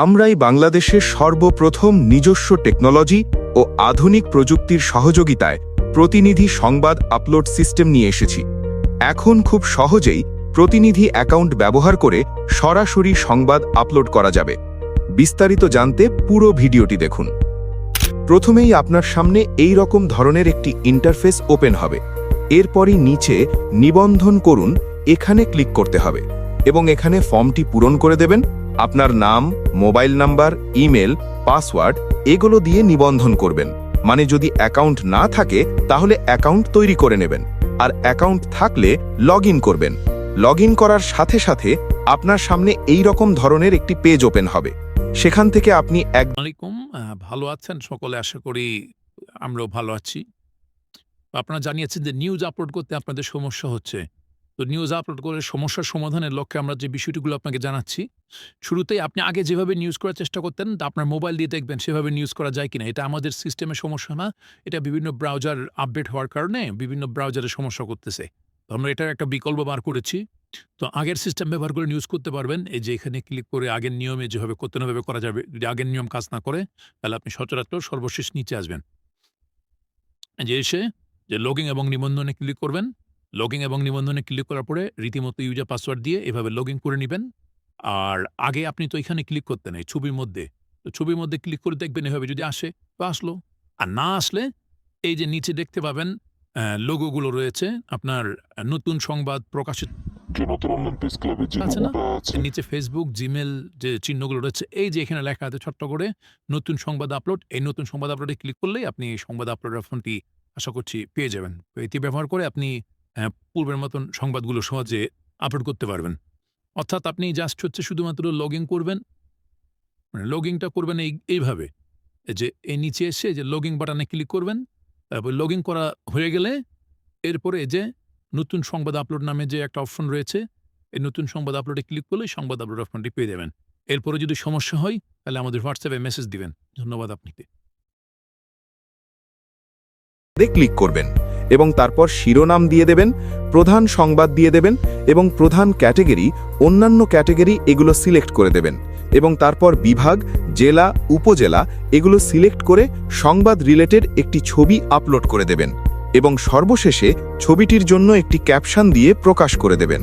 আমরাই বাংলাদেশের সর্বপ্রথম নিজস্ব টেকনোলজি ও আধুনিক প্রযুক্তির সহযোগিতায় প্রতিনিধি সংবাদ আপলোড সিস্টেম নিয়ে এসেছি। এখন খুব সহজেই প্রতিনিধি অ্যাকাউন্ট ব্যবহার করে সরাসরি সংবাদ আপলোড করা যাবে। বিস্তারিত জানতে পুরো ভিডিওটি দেখুন। প্রথমেই আপনার সামনে এই রকম ধরনের একটি ইন্টারফেস ওপেন হবে। এরপরই নিচে নিবন্ধন করুন এখানে ক্লিক করতে হবে এবং এখানে ফর্মটি পূরণ করে দেবেন। আপনার নাম, মোবাইল নাম্বার, ইমেল, পাসওয়ার্ড এগুলো দিয়ে নিবন্ধন করবেন। মানে যদি অ্যাকাউন্ট না থাকে তাহলে অ্যাকাউন্ট তৈরি করে নেবেন, আর অ্যাকাউন্ট থাকলে লগ ইন করবেন। লগ ইন করার সাথে সাথে আপনার সামনে এই রকম ধরনের একটি পেজ ওপেন হবে। সেখান থেকে আপনি আলাইকুম, ভালো আছেন সকলে? আশা করি আমরাও ভালো আছি। আপনারা জানিয়েছেন যে নিউজ আপলোড করতে আপনাদের সমস্যা হচ্ছে। তো নিউজ আপলোড করে সমস্যার সমাধানের লক্ষ্যে আমরা যে বিষয়টিগুলো আপনাকে জানাচ্ছি। শুরুতেই আপনি আগে যেভাবে নিউজ করার চেষ্টা করতেন তা আপনার মোবাইল দিয়ে দেখবেন সেভাবে নিউজ করা যায় কিনা। এটা আমাদের সিস্টেমের সমস্যা না, এটা বিভিন্ন ব্রাউজার আপডেট হওয়ার কারণে বিভিন্ন ব্রাউজারের সমস্যা করতেছে। তো আমরা এটার একটা বিকল্প বার করেছি। তো আগের সিস্টেম ব্যবহার করে নিউজ করতে পারবেন। এই যে এখানে ক্লিক করে আগের নিয়মে যেভাবে করতে হবে করা যাবে। যদি আগের নিয়ম কাজ না করে তাহলে আপনি সচরাচর সর্বশেষ নিচে আসবেন। যে এসে যে লগইন এবং নিবন্ধনে ক্লিক করবেন। লগইন এবং নিবন্ধনে ক্লিক করার পরে রীতিমতো ইউজার পাসওয়ার্ড দিয়ে এভাবে লগইন করে নেবেন। আর আগে আপনি তো এখানে ক্লিক করতেন এই ছবির মধ্যে। তো ছবির মধ্যে ক্লিক করে দেখবেন এভাবে যদি আসে তো আসলো, আর না আসলে এই যে নিচে দেখতে পাবেন লোগোগুলো রয়েছে আপনার নতুন সংবাদ প্রকাশিত জনতার অনলাইন প্রেস ক্লাবের যে আছে না, লোগোটা আছে, নিচে ফেসবুক, জিমেল যে চিহ্নগুলো রয়েছে এই যে এখানে লেখা আছে ছোট্ট করে নতুন সংবাদ আপলোড। এই নতুন সংবাদ আপলোডে ক্লিক করলেই আপনি এই সংবাদ আপলোডের অপশনটি আশা করছি পেয়ে যাবেন। তো এটি ব্যবহার করে আপনি পূর্বের মতন সংবাদগুলো সহজে আপলোড করতে পারবেন। অর্থাৎ আপনি জাস্ট হচ্ছে শুধুমাত্র লগ ইন করবেন, মানে লগ ইনটা করবেন এইভাবে যে এই নিচে এসে যে লগ ইন বাটনে ক্লিক করবেন। তারপর লগ ইন করা হয়ে গেলে এরপরে যে নতুন সংবাদ আপলোড নামে যে একটা অপশন রয়েছে এই নতুন সংবাদ আপলোডে ক্লিক করলে সংবাদ আপলোড অপশনটি পেয়ে যাবেন। এরপরে যদি সমস্যা হয় তাহলে আমাদের হোয়াটসঅ্যাপে মেসেজ দিবেন। ধন্যবাদ আপনাকে। ক্লিক করবেন এবং তারপর শিরোনাম দিয়ে দেবেন, প্রধান সংবাদ দিয়ে দেবেন এবং প্রধান ক্যাটেগরি, অন্যান্য ক্যাটেগরি এগুলো সিলেক্ট করে দেবেন এবং তারপর বিভাগ, জেলা, উপজেলা এগুলো সিলেক্ট করে সংবাদ রিলেটেড একটি ছবি আপলোড করে দেবেন এবং সর্বশেষে ছবিটির জন্য একটি ক্যাপশন দিয়ে প্রকাশ করে দেবেন।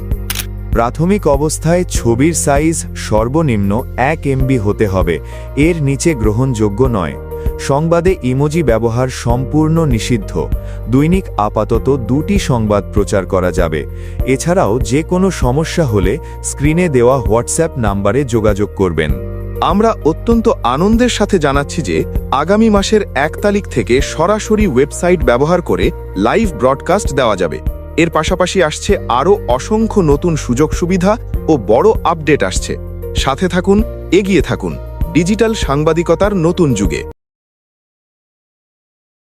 প্রাথমিক অবস্থায় ছবির সাইজ সর্বনিম্ন 1 MB হতে হবে, এর নিচে গ্রহণযোগ্য নয়। সংবাদে ইমোজি ব্যবহার সম্পূর্ণ নিষিদ্ধ। দৈনিক আপাতত 2টি সংবাদ প্রচার করা যাবে। এছাড়াও যে কোনো সমস্যা হলে স্ক্রিনে দেওয়া হোয়াটসঅ্যাপ নাম্বারে যোগাযোগ করবেন। আমরা অত্যন্ত আনন্দের সাথে জানাচ্ছি যে আগামী মাসের 1 তারিখ থেকে সরাসরি ওয়েবসাইট ব্যবহার করে লাইভ ব্রডকাস্ট দেওয়া যাবে। এর পাশাপাশি আসছে আরও অসংখ্য নতুন সুযোগ সুবিধা ও বড় আপডেট আসছে। সাথে থাকুন, এগিয়ে থাকুন ডিজিটাল সাংবাদিকতার নতুন যুগে।